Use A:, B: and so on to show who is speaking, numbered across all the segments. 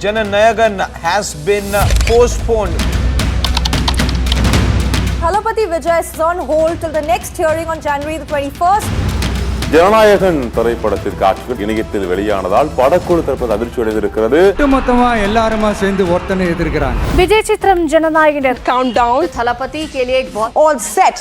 A: Jananayagan has been postponed.
B: Thalapathy Vijay is on hold till the next hearing on January the 21st.
C: Jananayagan திரைப்படத்திற்கு காட்சிகள் இணையத்தில் வெளியானதால் படக்குழு தரப்பு அதிர்ச்சி அடைந்திருக்கிறது.
D: மொத்தமா எல்லாருமா சேர்ந்து ஒருத்தனை எதிர்க்கிறாங்க.
B: Vijay Chitram Jananayagan countdown. Thalapathy ke liye all set.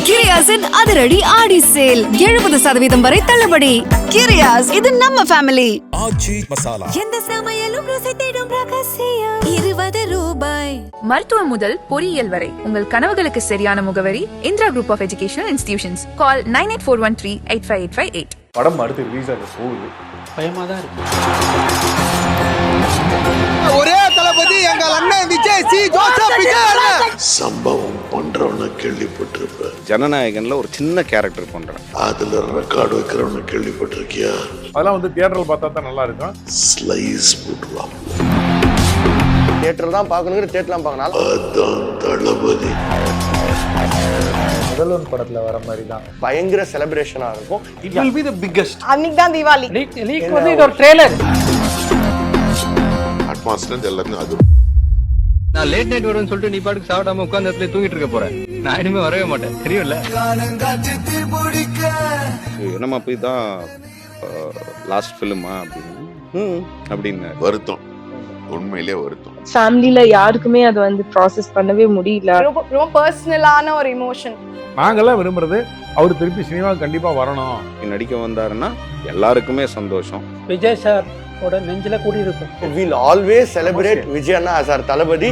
E: கிரியாஸின் அதிரடி ஆடி சேல் 70% வரை தள்ளுபடி. கிரியாஸ், இது நம்ம ஃபேமிலி.
F: ஆச்சி மசாலா
E: எந்த சமையலும் ருசி தேடும் ரகசியம் 20 ரூபாய்.
G: மருத்துவம் முதல் பொறியியல் வரை உங்கள் கனவுகளுக்கு சரியான முகவரி Indira group of educational institutions. Call 9841385858.
H: படம் அடுத்து ரிலீஸ் ஆக போகுது.
D: பயமா தான் இருக்கு.
I: ஒரே தளபதி எங்கள் அண்ணன் விஜய் சி ஜோசப் விஜய்
F: சம்பவம் பண்றவன கேள்விப்பட்டிருப்ப.
C: ஜனநாயகன்ல ஒரு சின்ன கேரக்டர் பண்றேன்.
F: அதுல ரெக்கார்டு வைக்கிறவன கேள்விப்பட்டிருக்கியா?
H: அதெல்லாம் வந்து தியேட்டர்ல பார்த்தா தான் நல்லா இருக்கும்.
F: ஸ்லைஸ் போட்டுருவான்.
I: தியேட்டர் தான் பார்க்கணுங்கிற தியேட்டர்லாம் பார்க்கணும்.
F: அதான் தளபதி.
H: முதல்வன் படத்துல வர மாதிரி தான்
I: பயங்கர செலிப்ரேஷனா இருக்கும்.
H: It will be the biggest.
B: அன்னைக்கு தான் தீபாவளி.
D: லீக் வந்து இது ஒரு ட்ரெய்லர்.
F: அட்மாஸ்ல எல்லாமே அது.
D: நான் லேட் நைட் வருவேன்னு சொல்லிட்டு நீ பாட்டுக்கு சாப்பிடாம உட்கார்ந்த இடத்துல தூங்கிட்டு இருக்க போறேன். நான் இனிமே வரவே மாட்டேன், தெரியும்ல.
C: என்னமா போய் தான் லாஸ்ட் ஃபிலிமா அப்படின்னு
F: வருத்தம், உண்மையிலே வருத்தம்.
J: ஃபேமிலில யாருக்குமே அது வந்து ப்ராசஸ் பண்ணவே முடியல.
B: ரொம்ப பர்சனலான ஒரு எமோஷன்.
H: நாங்கெல்லாம் விரும்புறது அவர் திருப்பி சினிமா கண்டிப்பா வரணும்.
C: நடிக்க வந்தாருன்னா எல்லாருக்குமே சந்தோஷம்.
D: விஜய் சார் ஓட நெஞ்சில கூடி இருக்கும்.
I: We'll always celebrate Vijay Anna as our தளபதி.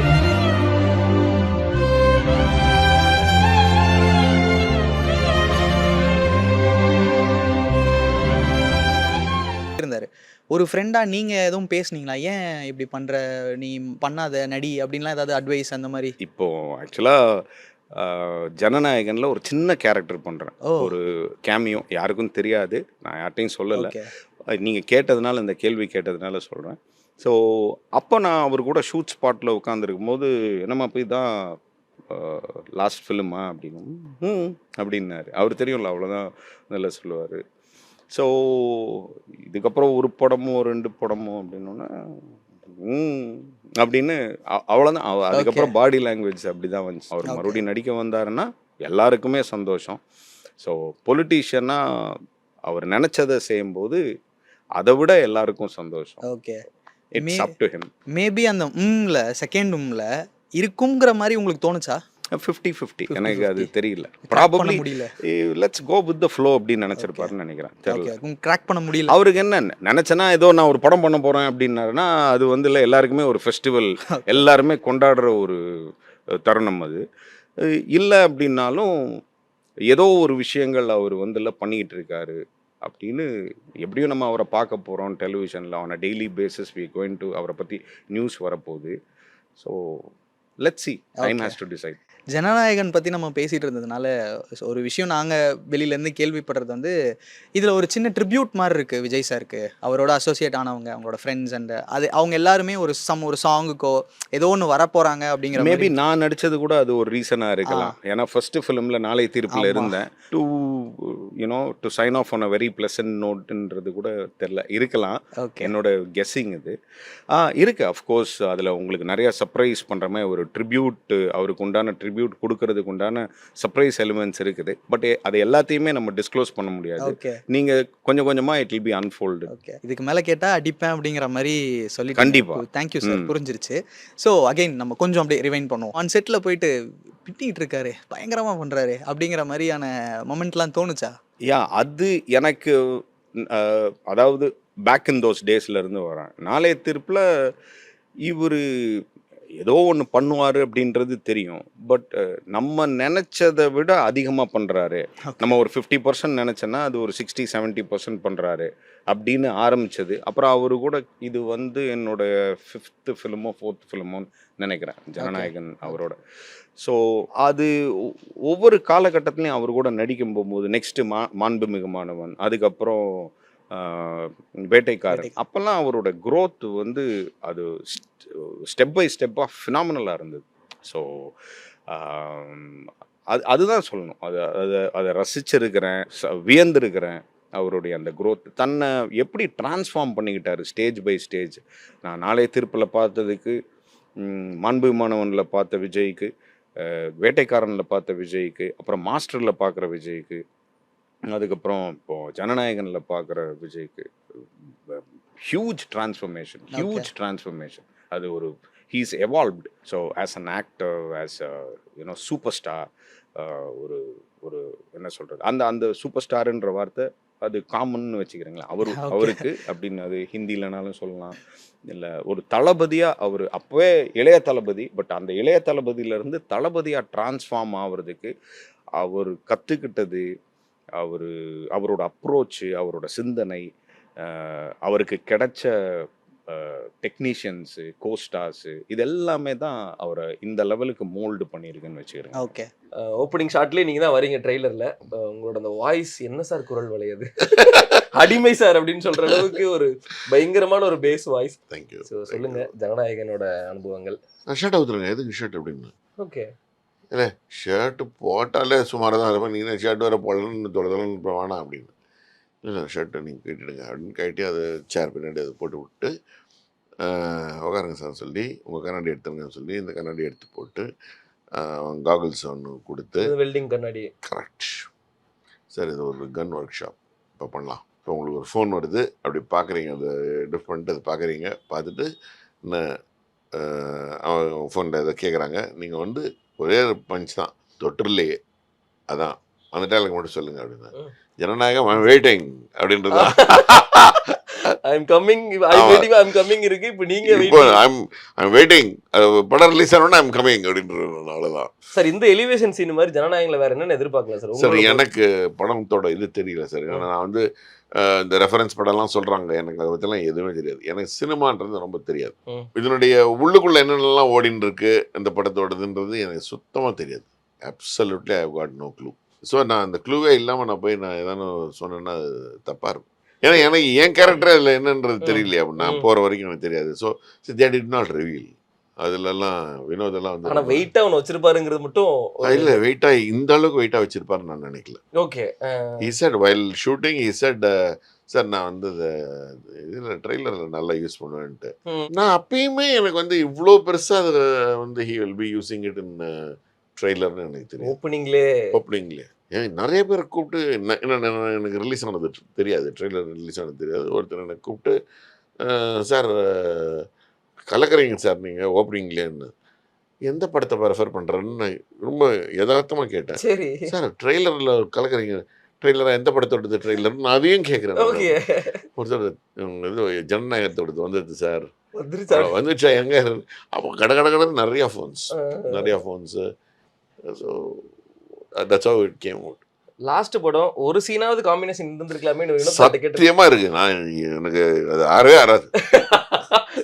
K: இருந்தாரு. ஒரு ஃப்ரெண்டா நீங்க எதுவும் பேசுனீங்களா? ஏன் இப்படி பண்ற, நீ பண்ணாத நடி அப்படின்லாம் ஏதாவது அட்வைஸ் அந்த மாதிரி?
C: இப்போ ஆக்சுவலா ஜனநாயகன்ல ஒரு சின்ன கேரக்டர் பண்றேன். ஒரு கேமியோ, யாருக்கும் தெரியாது, நான் யார்ட்டையும் சொல்லலை. நீங்கள் கேட்டதுனால, இந்த கேள்வி கேட்டதுனால சொல்கிறேன். ஸோ அப்போ நான் அவர் கூட ஷூட் ஸ்பாட்டில் உட்காந்துருக்கும் போது என்னம்மா போய் தான் லாஸ்ட் ஃபிலிமா அப்படின்னு அப்படின்னாரு. அவர் தெரியும்ல, அவ்வளோதான் நல்லா சொல்லுவார். ஸோ இதுக்கப்புறம் ஒரு படமோ 2 படமோ அப்படின்னோன்னா அப்படின்னு அவ்வளோதான். அதுக்கப்புறம் பாடி லாங்குவேஜ் அப்படி தான் வந்துச்சு. அவர் மறுபடியும் நடிக்க வந்தாருன்னா எல்லாருக்குமே சந்தோஷம். ஸோ பொலிட்டீஷியனாக அவர் நினச்சதை செய்யும்போது அதை விட எல்லாருக்கும் சந்தோஷம்.
K: Okay,
C: it's up to him.
K: Maybe அந்த செகண்ட் இருக்குங்கிற மாதிரி உங்களுக்கு தோணுச்சா?
C: 50-50 எனக்கு அது தெரியல. Probably let's go with the flow அப்படின்னு நினைச்சிருப்பாருன்னு நினைக்கிறேன். தெரியல,
K: கிராக் பண்ண முடியல
C: அவருக்கு. என்ன நினைச்சனா, ஏதோ நான் ஒரு படம் பண்ண போறேன் அப்படின்னாருன்னா அது வந்து இல்லை, எல்லாருக்குமே ஒரு ஃபெஸ்டிவல், எல்லாருமே கொண்டாடுற ஒரு தருணம் அது. இல்லை அப்படின்னாலும் ஏதோ ஒரு விஷயங்கள் அவர் வந்து இல்லை பண்ணிக்கிட்டு இருக்காரு அப்படின்னு. எப்படியும் நம்ம அவரை பார்க்க போகிறோம் டெலிவிஷனில், on a daily basis we going to, அவரை பற்றி நியூஸ் வரப்போகுது. So let's see, time has to decide.
K: Jana Nayagan பற்றி நம்ம பேசிகிட்டு இருந்ததுனால ஒரு விஷயம் நாங்கள் வெளியிலேருந்து கேள்விப்படுறது வந்து, இதில் ஒரு சின்ன ட்ரிபியூட் மாதிரி இருக்குது விஜய் சாருக்கு. அவரோட அசோசியேட் ஆனவங்க, அவங்களோட ஃப்ரெண்ட்ஸ் அண்ட் அது அவங்க எல்லாருமே ஒரு சாங்குக்கோ ஏதோ ஒன்று வரப்போகிறாங்க அப்படிங்கிற.
C: மேபி நான் நடித்தது கூட அது ஒரு ரீசனாக இருக்கலாம். ஏன்னா ஃபஸ்ட்டு ஃபிலிமில் நாளை தீர்ப்பில் இருந்தேன். To sign off on a very pleasant நோட்டுன்றது கூட தெரில, இருக்கலாம். என்னோட கெஸ்ஸிங் இது இருக்குது. அஃப்கோர்ஸ் அதில் உங்களுக்கு நிறையா சர்ப்ரைஸ் பண்ணுற மாதிரி ஒரு ட்ரிபியூட், அவருக்கு உண்டான ட்ரிபியூட் கொடுக்கறதுக்கு உண்டான சர்ப்ரைஸ் எலிமெண்ட்ஸ் இருக்குது. பட் அது எல்லாத்தையுமே நம்ம டிஸ்க்ளோஸ் பண்ண முடியாது. நீங்க கொஞ்சம் கொஞ்சமா இட் வில் பி அன்ஃபோல்டு.
K: இதுக்கு மேல கேட்டா அடிப்பேன் அப்படிங்கிற மாதிரி சொல்லி.
C: கண்டிப்பா.
K: தேங்க்யூ சார், புரிஞ்சிருச்சு. ஸோ அகைன் நம்ம கொஞ்சம் அப்படியே ரிவைண்ட் பண்ணுவோம். ஆன் செட்ல போயிட்டு பிட்டிட்டு இருக்காரு, பயங்கரமா பண்றாரு அப்படிங்கிற மாதிரியான மொமெண்ட்லாம் தோணுச்சா? அது
C: எனக்கு அதாவது பேக் இன் தோஸ் டேஸ்ல இருந்து வரேன். நாளைய தீர்ப்புல இவர் ஏதோ ஒன்று பண்ணுவார் அப்படின்றது தெரியும். பட் நம்ம நினச்சதை விட அதிகமாக பண்ணுறாரு. நம்ம ஒரு 50% நினச்சோன்னா அது ஒரு 60-70% பண்ணுறாரு அப்படின்னு ஆரம்பித்தது. அப்புறம் அவரு கூட இது வந்து என்னோட 5th ஃபிலிமோ 4th ஃபிலிமோன்னு நினைக்கிறேன், ஜனநாயகன் அவரோட. ஸோ அது ஒவ்வொரு காலகட்டத்துலையும் அவர் கூட நடிக்கும் போகும்போது, நெக்ஸ்ட்டு மாண்புமிகுமானவன், அதுக்கப்புறம் வேட்டைக்காரன், அப்போல்லாம் அவரோட க்ரோத் வந்து அது ஸ்டெப் பை ஸ்டெப்பாக ஃபினாமினலாக இருந்தது. ஸோ அதுதான் சொல்லணும். அதை ரசிச்சிருக்கிறேன், வியந்திருக்கிறேன். அவருடைய அந்த growth தன்னை எப்படி டிரான்ஸ்ஃபார்ம் பண்ணிக்கிட்டாரு ஸ்டேஜ் பை ஸ்டேஜ். நான் நாளைய தீர்ப்பில் பார்த்ததுக்கு, மாண்புமானவனில் பார்த்த விஜய்க்கு, வேட்டைக்காரனில் பார்த்த விஜய்க்கு, அப்புறம் மாஸ்டரில் பார்க்குற விஜய்க்கு, அதுக்கப்புறம் இப்போது ஜனநாயகனில் பார்க்குற விஜய்க்கு ஹியூஜ் டிரான்ஸ்ஃபர்மேஷன். அது ஒரு he's evolved. So as an actor, as you know super star, ஒரு ஒரு என்ன சொல்கிறது, அந்த சூப்பர் ஸ்டாருன்ற வார்த்தை அது காமன்னு வச்சுக்கிறீங்களா அவருக்கு அப்படின்னு, அது ஹிந்திலனாலும் சொல்லலாம், இல்லை ஒரு தளபதியாக அவர் அப்போவே இளைய தளபதி, பட் அந்த இளைய தளபதியிலேருந்து தளபதியாக டிரான்ஸ்ஃபார்ம் ஆகிறதுக்கு அவர் கற்றுக்கிட்டது, அவரோட அப்ரோச்சு, அவரோட சிந்தனை, அவருக்கு கிடைச்ச டெக்னீஷியன்ஸு, கோஸ்டார்ஸு, இது எல்லாமே தான் அவரை இந்த லெவலுக்கு மோல்டு பண்ணியிருக்குன்னு வச்சுக்கிறேன்.
K: ஓகே,
L: ஓப்பனிங் ஷாட்லேயே நீங்கள் தான் வரீங்க ட்ரெய்லரில். உங்களோட அந்த வாய்ஸ் என்ன சார் குரல் வளையாது, அடிமை சார் அப்படின்னு சொல்கிற அளவுக்கு ஒரு பயங்கரமான ஒரு பேஸ் வாய்ஸ்.
F: தேங்க்யூ.
L: ஸோ சொல்லுங்கள் ஜனநாயகனோட அனுபவங்கள்.
F: ஷர்ட் அவுத்துருங்க, எதுக்கு ஷர்ட் அப்படின்னு.
L: ஓகே,
F: இல்லை ஷர்ட்டு போட்டாலே சுமாராக தான் இருப்பேன், நீங்கள் ஷர்ட் வேறு போடலன்னு தொலைதலன்னு இப்போ வேணாம் அப்படின்னு. இல்லை ஷர்ட்டை நீங்கள் கேட்டுடுங்க அப்படின்னு கேட்டு அதை சேர் பின்னாடி அதை போட்டு விட்டு உட்காருங்க சார் சொல்லி, உங்கள் கண்ணாடி எடுத்துருங்கன்னு சொல்லி இந்த கண்ணாடி எடுத்து போட்டு காகுல்ஸ் ஒன்று கொடுத்து,
L: வெல்டிங் கண்ணாடி.
F: கரெக்ட் சார், இது ஒரு கன் ஒர்க் ஷாப் இப்போ பண்ணலாம். இப்போ உங்களுக்கு ஒரு ஃபோன் வருது, அப்படி பார்க்குறீங்க, அதை டிஃப் பண்ணிட்டு அதை பார்க்குறீங்க, பார்த்துட்டு என்ன அவங்க ஃபோனில் எதை கேட்குறாங்க, நீங்கள் வந்து ஒரே பஞ்ச் தான், தொற்றுலையே அதான் அந்த டைலாக் மட்டும் சொல்லுங்க அப்படின்னா, ஜனநாயகம் ஐம் வெயிட்டிங் அப்படின்றது
L: ஐம் கம்மிங் இருக்கு. இப்போ நீங்கள்
F: ஐம் வெயிட்டிங், படம் ரிலீஸ் ஆனோன்னா ஐம் கம்மிங் அப்படின்றது, அவ்வளோதான்
L: சார். இந்த எலிவேஷன் சீன் மாதிரி ஜனநாயகத்தில் வேற என்னென்னு எதிர்பார்க்கலாம் சார்?
F: சார் எனக்கு படத்தோட இது தெரியல சார், ஏன்னா நான் வந்து இந்த ரெஃபரன்ஸ் படம்லாம் சொல்கிறாங்க, எனக்கு அதை பற்றிலாம் எதுவுமே தெரியாது, எனக்கு சினிமான்றது ரொம்ப தெரியாது, இதனுடைய உள்ளுக்குள்ளே என்னென்னலாம் ஓடின்னு இருக்கு இந்த படத்தோடதுன்றது எனக்கு சுத்தமாக தெரியாது. Absolutely I got no clue. So நான் அந்த க்ளூவே இல்லாமல் நான் போய் நான் எதானு சொன்னேன்னா அது தப்பாக இருக்கும். ஏன்னா எனக்கு என் கேரக்டர் அதில் என்னன்றது தெரியலையா, அப்படி நான் போகிற வரைக்கும் எனக்கு தெரியாது. So they did not reveal. அதுலலாம் வினோதெல்லாம் வந்து
L: ஆனால் வெயிட்டாக ஒன்று வச்சிருப்பாருங்கிறது மட்டும்
F: இல்லை, வெயிட்டாக இந்த அளவுக்கு வெயிட்டாக வச்சிருப்பாருன்னு நான் நினைக்கல.
L: Okay,
F: he said while shooting he said sir நான் வந்து இதில் ட்ரெய்லரில் நல்லா யூஸ் பண்ணுவேன்ட்டு. நான் அப்பயுமே எனக்கு வந்து இவ்வளோ பெருசாக அதை வந்து he will be using it in ட்ரெய்லர்னு எனக்கு தெரியும். ஓப்பனிங்லேயே ஏன் நிறைய பேரை கூப்பிட்டு எனக்கு ரிலீஸ் ஆனது தெரியாது, ட்ரெய்லர் ரிலீஸ் ஆனது தெரியாது. ஒருத்தர் எனக்கு கூப்பிட்டு சார் கலக்கிறீங்க சார் நீங்கள் ஓப்பனிங்லேன்னு, எந்த படத்தை ரெஃபர் பண்ணுறேன்னு நான் ரொம்ப யதார்த்தமாக கேட்டேன்.
L: சரி
F: சார் ட்ரெய்லரில் கலக்கிறீங்க, ட்ரெய்லராக எந்த படத்தோடது ட்ரெய்லர்னு நான் அதையும் கேட்குறேன். ஒருத்தர் இது ஜனநாயகத்தோடது வந்துடுது சார், வந்துச்சா எங்கே, அப்போ கடை நிறையா phones. So that's how it came out.
L: Last படம் ஒரு சீனாவது காம்பினேஷன் இருந்திருக்கலாமே.
F: சத்தியமா இருக்கு, நான் எனக்கு அது ஆறவே ஆறாது.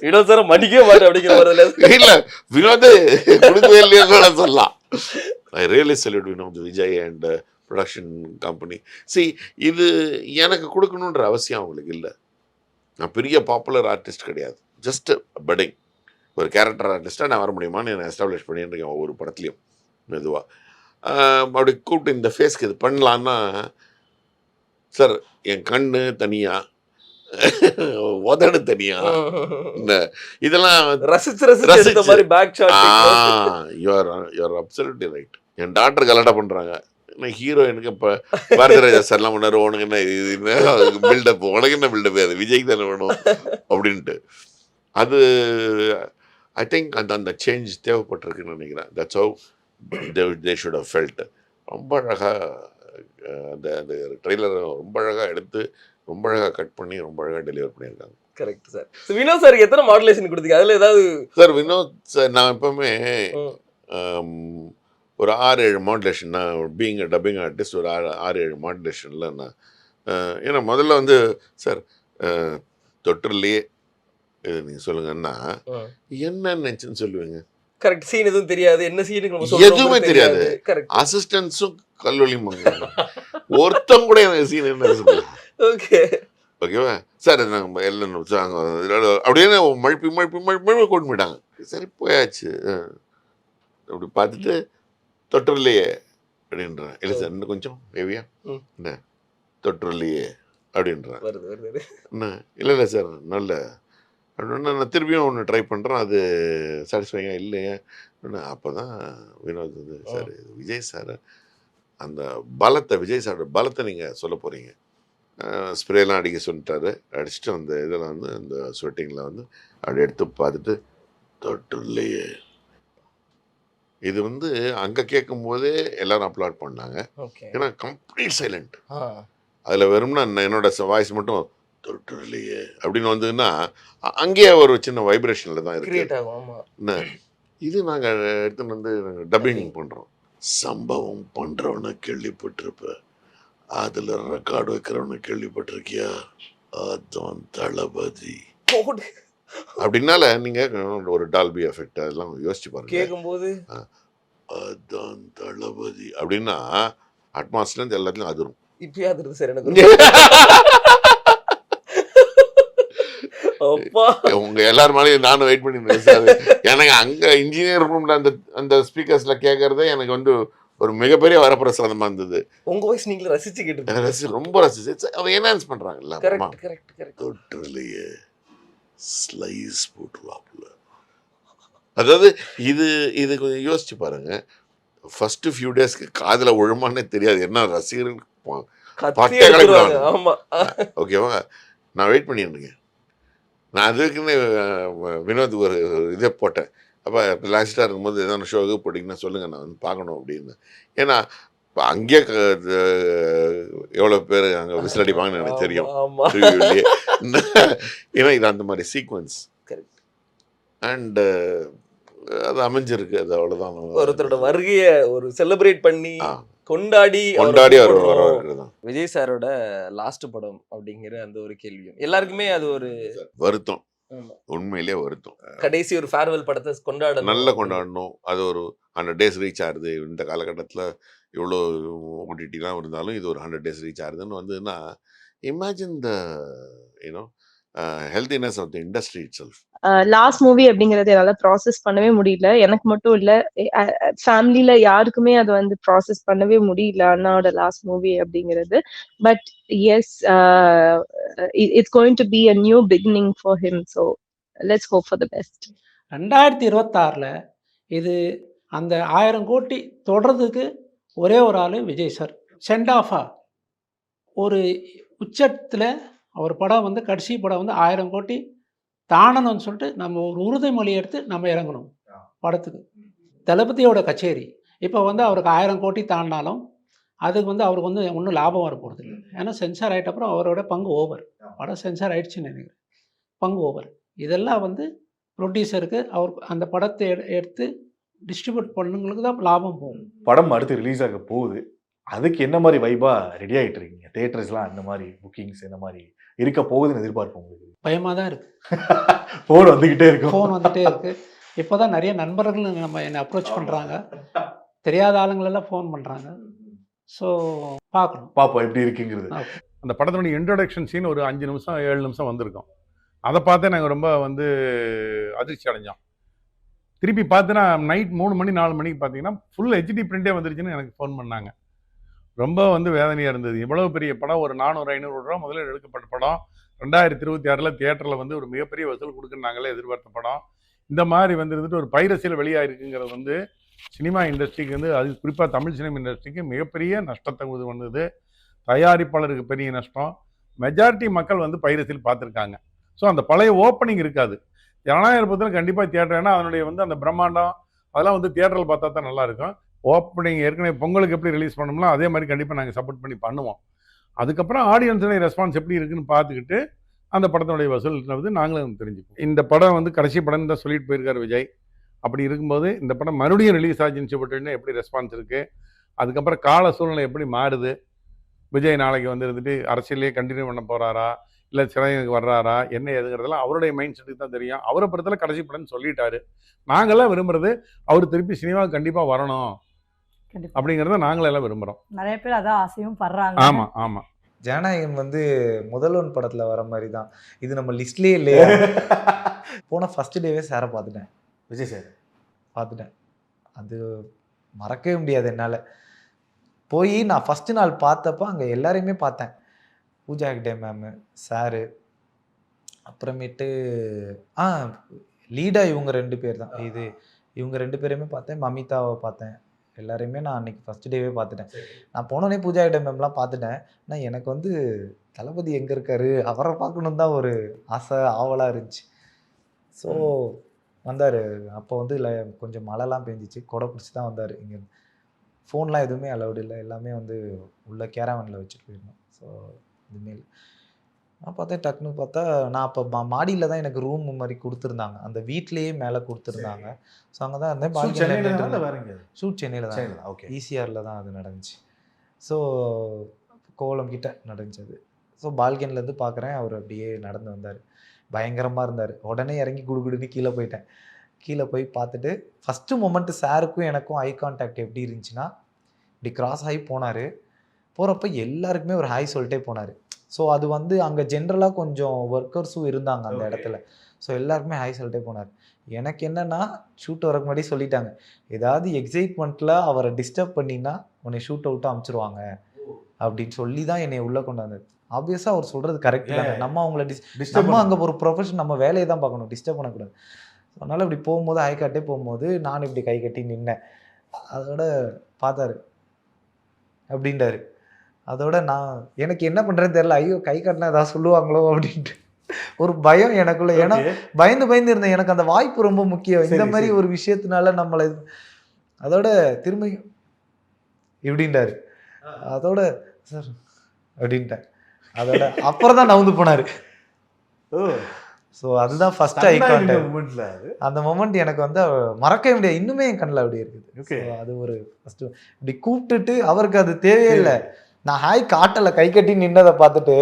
L: வினோத் சார் மடிக்கவே மாட்டேன் அப்படிங்கிற
F: இல்ல, வினோத் கொடுக்கவே இல்லையா சொல்லலாம். I really salute Vinod, Vijay and production company. இது எனக்கு கொடுக்கணுன்ற அவசியம் அவங்களுக்கு இல்லை. நான் பெரிய பாப்புலர் ஆர்டிஸ்ட் கிடையாது, ஜஸ்ட் பட்டிங் ஒரு கேரக்டர் ஆர்டிஸ்டாக நான் வர முடியுமான்னு நான் எஸ்டாப்ளிஷ் பண்ணியிருக்கேன் ஒவ்வொரு படத்துலையும் மெதுவாக. அப்படி கூப்பிட்டு இந்த ஃபேஸ்க்கு இது பண்ணலான்னா, சார் என் கண்ணு தனியாக, உதடு தனியா, இந்த இதெல்லாம் யூஆர் அப்சல்யூட்லி ரைட். என் டாக்டர் கலாட்டா பண்ணுறாங்க, ஹீரோயினுக்கு இப்போ பாரதிராஜா சார்லாம் பண்ணாரு, உனக்கு என்ன இது பில்டப், உனக்கு என்ன பில்டப், அது விஜய்க்கு தானே வேணும் அப்படின்ட்டு. அது ஐ திங்க் அந்த சேஞ்ச் தேவைப்பட்டிருக்குன்னு நினைக்கிறேன். That's how they should have felt. ரொம்ப அழகாக அந்த ட்ரெய்லரை ரொம்ப அழகாக எடுத்து ரொம்ப அழகாக கட் பண்ணி ரொம்ப அழகாக டெலிவர் பண்ணியிருக்காங்க.
L: Correct sir. வினோத் சார் எத்தனை மாடுலேஷன் கொடுத்தீங்க அதில் ஏதாவது?
F: சார் வினோத் சார் நான் எப்பவுமே ஒரு 6-7 மாடுலேஷன், நான் பீயிங் டப்பிங் ஆர்டிஸ்ட் ஒரு 6-7 மாடுலேஷனில் நான் ஏன்னா முதல்ல வந்து சார் தொற்றுலையே இது நீங்கள் சொல்லுங்கன்னா என்ன நினச்சுன்னு சொல்லுவீங்க.
L: கரெக்ட், சீன் எதுவும் தெரியாது, என்ன சீனுக்கு
F: எதுவுமே தெரியாது. அசிஸ்டன்ஸும் கல்லூலியும் ஒருத்தம் கூட எனக்கு சீன் என்ன சொல்லுங்க.
L: ஓகே
F: ஓகேவா சார், நாங்கள் எல்லாம் அப்படியே மழுப்பி மழுப்பி மழுப்பி கொண்டு போயிட்டாங்க. சரி போயாச்சு, அப்படி பார்த்துட்டு தொற்றுலையே அப்படின்றேன். இல்லை சார் இன்னும் கொஞ்சம் ஹெவியா என்ன தொற்றுலையே அப்படின்றான்.
L: வருது
F: என்ன இல்லை இல்லை சார் நல்ல அப்படின்னா நான் திருப்பியும் ஒன்று ட்ரை பண்ணுறேன், அது சாட்டிஸ்ஃபைங்காக இல்லையே. அப்போ தான் வினோத் வந்து சார் விஜய் சார் அந்த பலத்தை, விஜய் சாரோட பலத்தை நீங்கள் சொல்ல போகிறீங்க. ஸ்ப்ரேலாம் அடிக்க சொல்லிட்டாரு. அடிச்சுட்டு அந்த இதில் வந்து அந்த ஸ்வெட்டிங்கில் வந்து அப்படி எடுத்து பார்த்துட்டு தொட்டு இல்லையே. இது வந்து அங்கே கேட்கும்போதே எல்லாரும் அப்லோட் பண்ணாங்க. ஏன்னா கம்ப்ளீட் சைலண்ட். அதில் வெறும்னா என்னோட வாய்ஸ் மட்டும் தொட்டு இல்லையே அப்படின்னு வந்ததுன்னா அங்கேயே ஒரு சின்ன வைப்ரேஷனில் தான் இருக்கு. என்ன இது நாங்கள் எடுத்துன்னு வந்து டப்பிங் பண்ணுறோம். சம்பவம் பண்ணுறவனை கேள்விப்பட்டிருப்ப, அதில் ரெக்கார்டு வைக்கிறவனை கேள்விப்பட்டிருக்கியா, அதான் தளபதி அப்படின்னால நீங்கள் ஒரு டால்பி எஃபெக்ட் அதெல்லாம் யோசிச்சு பாருங்க.
L: கேட்கும்போது
F: அதான் தளபதி அப்படின்னா அட்மாஸ்லேருந்து எல்லாத்துலையும் அதிரும்.
L: இப்பயே அதிருது சார் எனக்கு.
F: உங்க எல்லாரும் மேலேயும் நானும் வெயிட் பண்ணிருந்தேன் சார். எனக்கு அங்க இன்ஜினியர் ரூம்ல அந்த அந்த ஸ்பீக்கர்ஸ்ல கேட்கறதே எனக்கு வந்து ஒரு மிகப்பெரிய வரப்பிரசாதமா இருந்தது.
L: உங்க வாய்ஸ் நீங்க ரசிச்சு கேட்டு
F: ரொம்ப ரசிச்சு அவங்க என்ஹான்ஸ் பண்றாங்கல்ல. தொட்டுலையே ஸ்லைஸ் போட்டுருவாப்புல. அதாவது இது கொஞ்சம் யோசிச்சு பாருங்க. ஃபர்ஸ்ட் ஃபியூ டேஸ்க்கு காதுல ஒழுமானே தெரியாது, என்ன ரசிகர்கள் ஓகேவா. நான் வெயிட் பண்ணிருந்தேங்க. நான் அதுக்குன்னு வினோத்துக்கு ஒரு இதை போட்டேன். அப்போ லாஸ்ட்டாக இருக்கும்போது எதாவது ஷோக்கு போட்டிங்கன்னா சொல்லுங்கள், நான் வந்து பார்க்கணும் அப்படின்னு. ஏன்னா இப்போ அங்கேயே எவ்வளோ பேர் அங்கே விசில் அடிப்பாங்கன்னு எனக்கு தெரியும். ஏன்னா இது அந்த மாதிரி சீக்வன்ஸ் அண்டு அது அமைஞ்சிருக்கு. அது அவ்வளோதான்.
L: ஒருத்தரோட வருகையை ஒரு செலிப்ரேட் பண்ணி கொண்டாடி விஜய் சாரோட லாஸ்ட் படம் அப்படிங்கிற அந்த ஒரு கேள்வியும் எல்லாருக்குமே அது ஒரு
F: வருத்தம். உண்மையிலே வருத்தம்.
L: கடைசி ஒரு ஃபேர்வெல் படத்தை
F: நல்லா கொண்டாடணும். அது ஒரு 100 days ரீச் ஆகுது. இந்த காலகட்டத்தில் இவ்வளோ ஓடிடிலாம் இருந்தாலும் இது ஒரு 100 days ரீச் ஆகுதுன்னு வந்ததுன்னா imagine the you know healthiness of the industry itself.
J: Last movie அப்படிங்கறது என்னால ப்ராசஸ் பண்ணவே முடியல. எனக்கு மட்டும் இல்ல, ஃபேமிலில யாருக்குமே அது வந்து ப்ராசஸ் பண்ணவே முடியல அண்ணாவோட லாஸ்ட் மூவி அப்படிங்கிறது. But yes, it's going to be a new beginning for him, so let's hope for the best.
M: 2026ல இது அந்த 1000 கோடி தொடர்றதுக்கு ஒரே ஒரு ஆளு விஜய் சார். சென்ட் ஆஃபா ஒரு உச்சத்தில் அவர் படம் வந்து கடைசி படம் வந்து 1000 கோடி தாண்டணும்னு சொல்லிட்டு நம்ம ஒரு உறுதிமொழி எடுத்து நம்ம இறங்கணும் படத்துக்கு. தளபதியோட கச்சேரி இப்போ வந்து அவருக்கு 1000 கோடி தாண்டினாலும் அதுக்கு வந்து அவருக்கு வந்து ஒன்றும் லாபம் வர போகிறது இல்லை. ஏன்னா சென்சார் ஆகிட்ட அப்புறம் அவரோட பங்கு ஓவர். படம் சென்சார் ஆகிடுச்சுன்னு நினைக்கிறேன், பங்கு ஓவர். இதெல்லாம் வந்து ப்ரொடியூசருக்கு அவர் அந்த படத்தை எடுத்து டிஸ்ட்ரிபியூட் பண்ணுங்களுக்கு தான் லாபம் போகும்.
H: படம் அடுத்து ரிலீஸ் ஆக போகுது, அதுக்கு என்ன மாதிரி வைபாக ரெடி ஆகிட்டு இருக்கீங்க? தேட்டர்ஸ்லாம் அந்த மாதிரி புக்கிங்ஸ் என்ன மாதிரி இருக்க போகுதுன்னு எதிர்பார்ப்போம் உங்களுக்கு?
M: பயமாக தான் இருக்குது.
H: ஃபோன் வந்துக்கிட்டே
M: இருக்குது. இப்போ தான் நிறைய நண்பர்கள் நம்ம என்னை அப்ரோச் பண்ணுறாங்க, தெரியாத ஆளுங்களெல்லாம் ஃபோன் பண்ணுறாங்க. ஸோ பார்ப்போம் எப்படி இருக்குங்கிறது.
H: அந்த படத்தினுடைய இன்ட்ரோடக்ஷன் சீன் ஒரு 5 நிமிஷம் 7 நிமிஷம் வந்திருக்கோம். அதை பார்த்தே நாங்கள் ரொம்ப வந்து அதிர்ச்சி அடைஞ்சோம். திருப்பி பார்த்தீங்கன்னா நைட் 3 மணி 4 மணிக்கு பார்த்தீங்கன்னா ஃபுல் ஹெச்டி பிரிண்டே வந்துருச்சுன்னு எனக்கு ஃபோன் பண்ணாங்க. ரொம்ப வந்து வேதனையாக இருந்தது. இவ்வளவு பெரிய படம், ஒரு 400-500 ரூபா முதல்ல எடுக்கப்பட்ட படம், 2026 தியேட்டரில் வந்து ஒரு மிகப்பெரிய வசூல் கொடுக்குன்னு நாங்களே எதிர்பார்த்த படம் இந்த மாதிரி வந்து இருந்துட்டு ஒரு பைரசியில் வெளியாகிருக்குங்கிறது வந்து சினிமா இண்டஸ்ட்ரிக்கு வந்து, அது குறிப்பாக தமிழ் சினிமா இண்டஸ்ட்ரிக்கு மிகப்பெரிய நஷ்டத்தை வந்தது. தயாரிப்பாளருக்கு பெரிய நஷ்டம். மெஜாரிட்டி மக்கள் வந்து பைரசியில் பார்த்துருக்காங்க. ஸோ அந்த பழைய ஓப்பனிங் இருக்காது. ஜனநாயகத்தில் கண்டிப்பாக தியேட்டர், ஏன்னா அதனுடைய வந்து அந்த பிரம்மாண்டம் அதெல்லாம் வந்து தியேட்டரில் பார்த்தா தான் நல்லாயிருக்கும். ஓப்பனிங் ஏற்கனவே பொங்கலுக்கு எப்படி ரிலீஸ் பண்ணோம்னா அதே மாதிரி கண்டிப்பாக நாங்கள் சப்போர்ட் பண்ணி பண்ணுவோம். அதுக்கப்புறம் ஆடியன்ஸுடைய ரெஸ்பான்ஸ் எப்படி இருக்குன்னு பார்த்துக்கிட்டு அந்த படத்தினுடைய வசூல் வந்து நாங்களும் தெரிஞ்சுப்போம். இந்த படம் வந்து கடைசி படம் தான் சொல்லிட்டு போயிருக்காரு விஜய். அப்படி இருக்கும்போது இந்த படம் மறுபடியும் ரிலீஸ் ஆச்சுன்னு சொல்லிட்டு எப்படி ரெஸ்பான்ஸ் இருக்குது, அதுக்கப்புறம் கால சூழ்நிலை எப்படி மாறுது, விஜய் நாளைக்கு வந்து இருந்துட்டு அரசியலே கண்டினியூ பண்ண போகிறாரா இல்லை சிறைக்கு வர்றாரா என்ன எதுங்கிறதெல்லாம் அவருடைய மைண்ட் செட்டுக்கு தான் தெரியும். அவரை பொறுத்தல கடைசி படம்னு சொல்லிட்டாரு. நாங்கள்லாம் விரும்புறது அவர் திருப்பி சினிமாவுக்கு கண்டிப்பாக வரணும் அப்படிங்கிறத நாங்களெல்லாம் விரும்புகிறோம்.
B: நிறைய பேர் அதான் ஆசையும் படுறாங்க.
H: ஆமாம் ஆமாம்.
N: ஜனநாயகன் வந்து முதல்வன் படத்தில் வர மாதிரி தான் இது, நம்ம லிஸ்ட்லேயே இல்லையா. போன ஃபர்ஸ்ட் டேவே சாரை பார்த்துட்டேன், விஜய் சார் பார்த்துட்டேன். அது மறக்கவே முடியாது என்னால். போய் நான் ஃபஸ்ட்டு நாள் பார்த்தப்போ அங்கே எல்லாரையுமே பார்த்தேன். பூஜா ஹெக்டே மேமு, சாரு, அப்புறமேட்டு லீடா இவங்க 2 பேர் தான். இவங்க 2 பேரையுமே பார்த்தேன். மமிதாவை பார்த்தேன். எல்லாரையுமே நான் அன்றைக்கி ஃபஸ்ட் டேவே பார்த்துட்டேன். நான் போனோடனே பூஜா ஹெக்டே மேம்லாம் பார்த்துட்டேன். ஆனால் எனக்கு வந்து தளபதி எங்கே இருக்காரு, அவரை பார்க்கணுன்னு தான் ஒரு ஆசை ஆவலாக இருந்துச்சு. ஸோ வந்தார். அப்போ வந்து கொஞ்சம் மழைலாம் பெஞ்சிச்சு. கொடை பிடிச்சி தான் வந்தார். இங்கே ஃபோன்லாம் எதுவுமே அலௌடு இல்லை. எல்லாமே வந்து உள்ள கேரவனில் வச்சுட்டு போயிருந்தோம். ஸோ எதுவுமே இல்லை. நான் பார்த்தேன். டக்குன்னு பார்த்தா நான் அப்போ மாடியில் தான் எனக்கு ரூம் மாதிரி கொடுத்துருந்தாங்க. அந்த வீட்லேயே மேலே கொடுத்துருந்தாங்க. ஸோ அங்கே தான் இருந்தேன். ஷூட் சென்னையில் தான்.
A: ஓகே.
N: ஈசிஆரில் தான் அது நடந்துச்சு. ஸோ கோவளம் கிட்ட நடந்துச்சு. ஸோ பால்கனிலேருந்து பார்க்குறேன். அவர் அப்படியே நடந்து வந்தார். பயங்கரமாக இருந்தார். உடனே இறங்கி குடுகுடுன்னு கீழே போயிட்டேன். கீழே போய் பார்த்துட்டு ஃபஸ்ட்டு மொமெண்ட்டு சாருக்கும் எனக்கும் ஐ கான்டாக்ட் எப்படி இருந்துச்சுன்னா, இப்படி கிராஸ் ஆகி போனார். போகிறப்ப எல்லாருக்குமே ஒரு ஹாய் சொல்லிட்டே போனார். ஸோ அது வந்து அங்கே ஜென்ரலாக கொஞ்சம் ஒர்க்கர்ஸும் இருந்தாங்க அந்த இடத்துல. ஸோ எல்லாருக்குமே ஹாய் சொல்லிட்டே போனார். எனக்கு என்னென்னா ஷூட் வரக்கு முன்னாடி சொல்லிட்டாங்க, ஏதாவது எக்ஸைட்மெண்ட்டில் அவரை டிஸ்டர்ப் பண்ணினா உன்னை ஷூட் அவுட்டாக அமுச்சிருவாங்க அப்படின்னு சொல்லி தான் என்னை உள்ளே கொண்டு வந்தது. ஆப்வியஸாக அவர் சொல்கிறது கரெக்ட் தாங்க. நம்ம அவங்கள நம்ம அங்கே ஒரு ப்ரொஃபஷன், நம்ம வேலையை தான் பார்க்கணும், டிஸ்டர்ப் பண்ணக்கூடாது. அதனால் இப்படி போகும்போது ஹை காட்டே போகும்போது நான் இப்படி கை கட்டி நின்னேன். அதோட பார்த்தாரு அப்படின்றாரு. அதோட நான் எனக்கு என்ன பண்ணுறேன்னு தெரில. ஐயோ கை காட்டினா ஏதாவது சொல்லுவாங்களோ அப்படின்ட்டு ஒரு பயம் எனக்குள்ள. ஏன்னா பயந்து இருந்தேன். எனக்கு அந்த வாய்ப்பு ரொம்ப முக்கியம். இந்த மாதிரி ஒரு விஷயத்தினால நம்மளை அதோட திரும்ப இப்படின்றாரு. அதோட சார் அப்படின்ட்டேன். அதோட அப்புறம் தான் நவுந்து போனார். ஸோ அதுதான் ஃபர்ஸ்ட் ஐ கான்டாக்ட். அந்த மொமெண்ட் எனக்கு வந்து மறக்கவே முடியாது. இன்னுமே என் கண்ணில் அப்படி இருக்குது. அது ஒரு ஃபஸ்ட்டு இப்படி கூப்பிட்டுட்டு அவருக்கு அது தேவையே இல்லை. நான் ஹாய் காட்டலை, கை கட்டி நின்னதை பார்த்துட்டு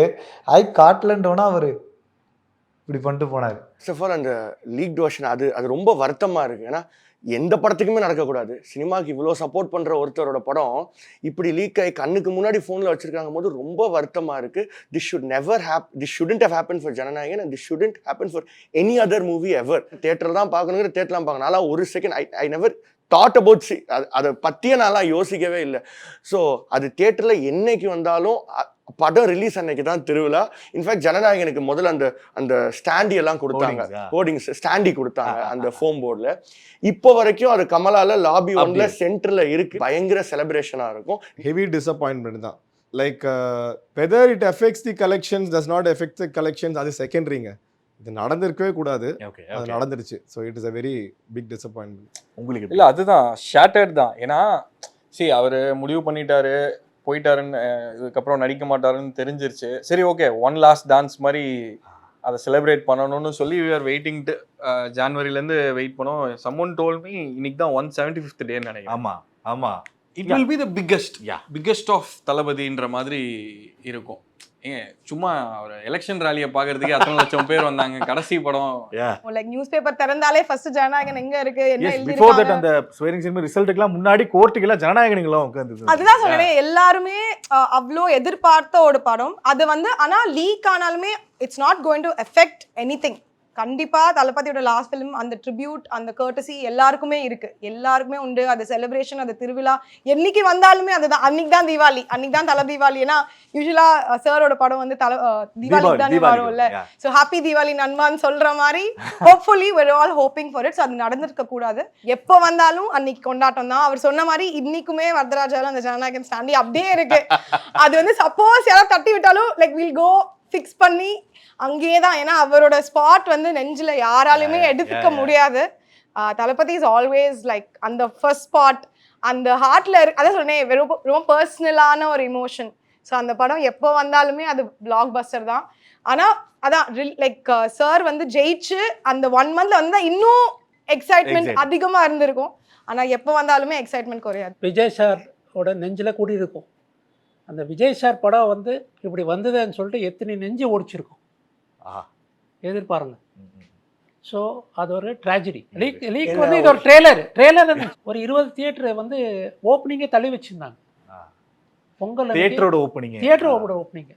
N: ஹாய் காட்டலன்றோன்னா அவர் இப்படி பண்ணிட்டு போனார்.
O: ஃபர்ஸ்ட் ஆஃப் ஆல் அந்த லீக் வெர்ஷன் அது ரொம்ப வருத்தமாக இருக்குது. ஏன்னா எந்த படத்துக்குமே நடக்கக்கூடாது. சினிமாவுக்கு இவ்வளோ சப்போர்ட் பண்ணுற ஒருத்தரோட படம் இப்படி லீக் ஆகி கண்ணுக்கு முன்னாடி ஃபோனில் வச்சுருக்காங்க போது ரொம்ப வருத்தமாக இருக்குது. This shouldn't have happen for Jana Nayagan and this shouldn't happen for any other movie ever. தேட்டரில் தான் பார்க்கணுங்கிற தேட்டர்லாம் பார்க்கணும். நான்லாம் ஒரு second I never thought about அதை பற்றியே நான்லாம் யோசிக்கவே இல்லை. ஸோ அது தேட்டரில் என்னைக்கு வந்தாலும் படம் ரிலீஸ் அன்னைக்கு தான் திருவிழா. இன்ஃபேக்ட் ஜனநாயகனுக்கு முதல்ல அந்த ஸ்டாண்டி எல்லாம் கொடுத்தாங்க, ஹோர்டிங்ஸ் ஸ்டாண்டி கொடுத்தாங்க அந்த ஃபோம் போர்டில். இப்போ வரைக்கும் அது கமலால லாபி 1ல சென்டரில் இருக்கு. பயங்கர செலிப்ரேஷனாக இருக்கும்.
P: ஹெவி டிசப்பாயின்மெண்ட் தான். Like whether it affects the collections does not affect the collections, அது செகண்டரிங்க. இது நடந்திருக்கவே கூடாது, அது நடந்துருச்சு. So it is a very big disappointment.
Q: உங்களுக்கு இல்லை அதுதான் ஷேட்டர்ட் தான். ஏன்னா அவர் முடிவு பண்ணிட்டாரு, போயிட்டாருன்னு, இதுக்கப்புறம் நடிக்க மாட்டாருன்னு தெரிஞ்சிருச்சு. சரி ஓகே, ஒன் லாஸ்ட் டான்ஸ் மாதிரி அதை செலிப்ரேட் பண்ணணும்னு சொல்லி we are waiting to ஜான்வரிலேருந்து வெயிட் பண்ணோம். someone told me இன்னைக்கு தான் 175th டேன்னு நினைக்கிறேன்.
A: ஆமாம்
Q: it will be the biggest of தளபதின்ற மாதிரி இருக்கும். சும்மா ஒரு எலெக்ஷன் ராலியை பார்க்கறதுக்கே அத்தனை லட்சம் பேர் வந்தாங்க. கடைசி படம்
B: லைக் நியூஸ் பேப்பர் திறந்தாலே ஃபர்ஸ்ட் ஜனநாயகன் எங்க இருக்கு என்ன எழுதி
A: பிஃபோர் தட் அந்த ஸ்வேரிங் செரிமனி ரிசல்ட்டுக்குலாம் முன்னாடி கோர்ட்டுக்குலாம் ஜனநாயகனுங்களும் உட்கார்ந்து.
B: அதுதான் சொல்றேன், எல்லாருமே அவ்வளோ எதிர்பார்த்த ஒரு படம் அது வந்து. ஆனா லீக் ஆனாலுமே it's not going to effect anything. கண்டிப்பா தளபதியோட லாஸ்ட் ஃபிலிம் அந்த ட்ரிபியூட் அந்த கர்டசி எல்லாருக்குமே இருக்கு, எல்லாருக்குமே உண்டு. அது செலிப்ரேஷன், அது திருவிழா என்னைக்கு வந்தாலுமே அதுதான். அன்னைக்கு தான் தீபாவளி, அன்னைக்கு தான் தலை தீபாவளி. ஏன்னா யூஸ்வலா சாரோட படம் வந்து தீபாவளிக்கு தானே வரும்ல. ஸோ ஹாப்பி தீபாவளி நண்பான்னு சொல்ற மாதிரி hopefully we're all hoping for it. So அது நடந்திருக்க கூடாது. எப்போ வந்தாலும் அன்னைக்கு கொண்டாட்டம் தான். அவர் சொன்ன மாதிரி இன்னைக்குமே வரதராஜாலும் அந்த ஜனநாயகன் ஸ்டாண்டி அப்படியே இருக்கு. அது வந்து சப்போஸ் யாராவது தட்டி விட்டாலும் லைக் வில் கோ ஃபிக்ஸ் பண்ணி அங்கேயே தான். ஏன்னா அவரோட ஸ்பாட் வந்து நெஞ்சில் யாராலுமே எடுத்துக்க முடியாது. தளபதி இஸ் ஆல்வேஸ் லைக் அந்த ஃபர்ஸ்ட் ஸ்பாட் அந்த ஹார்ட்ல இருக்கு. அதான் சொன்னேன், ரொம்ப பர்சனலான ஒரு இமோஷன். ஸோ அந்த படம் எப்போ வந்தாலுமே அது பிளாக் பஸ்டர் தான். ஆனால் அதான் லைக் சார் வந்து ஜெயிச்சு அந்த 1 monthல வந்து இன்னும் எக்ஸைட்மெண்ட் அதிகமாக இருந்திருக்கும். ஆனால் எப்போ வந்தாலுமே எக்ஸைட்மெண்ட் குறையாது.
M: விஜய் சாரோட நெஞ்சில் கூடி இருக்கும். அந்த விஜய் சார் படம் வந்து இப்படி வந்ததுன்னு சொல்லிட்டு எத்தனை நெஞ்சு ஓடிச்சிருக்கும் எதிர்பாருங்க. ஸோ அது ஒரு ட்ராஜடி. லீக் வந்து இது ஒரு ட்ரெய்லர் ஒரு 20 தியேட்டர் வந்து ஓப்பனிங்கே தள்ளி வச்சுருந்தாங்க. பொங்கல்
A: தியேட்டரோட ஓப்பனிங்.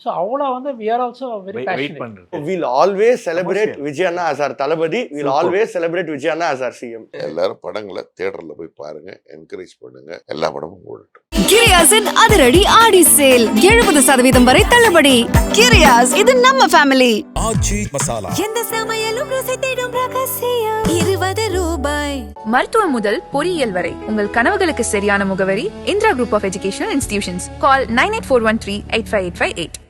M: ஸோ அவ்வளோ வந்து we are also very passionate.
O: We'll always celebrate Vijay Anna as our Thalapathy. We'll always celebrate Vijay Anna as our CM.
F: எல்லாரும் படங்களை தியேட்டரில் போய் பாருங்க, என்கரேஜ் பண்ணுங்க, எல்லா படமும் ஓடட்டும்.
E: கிரியாஸின் அதிரடி ஆடி சேல் 70% வரை தள்ளுபடி. கிரியாஸ், இது நம்ம ஃபேமிலி.
R: ஆச்சி மசாலா.
E: எந்த சமையலும் ருசி தேடும் ரகசியம் 20 ரூபாய்.
G: மருத்துவம் முதல் பொறியியல் வரை உங்கள் கனவுகளுக்கு சரியான முகவரி Indira group of educational institutions. Call 9841385858.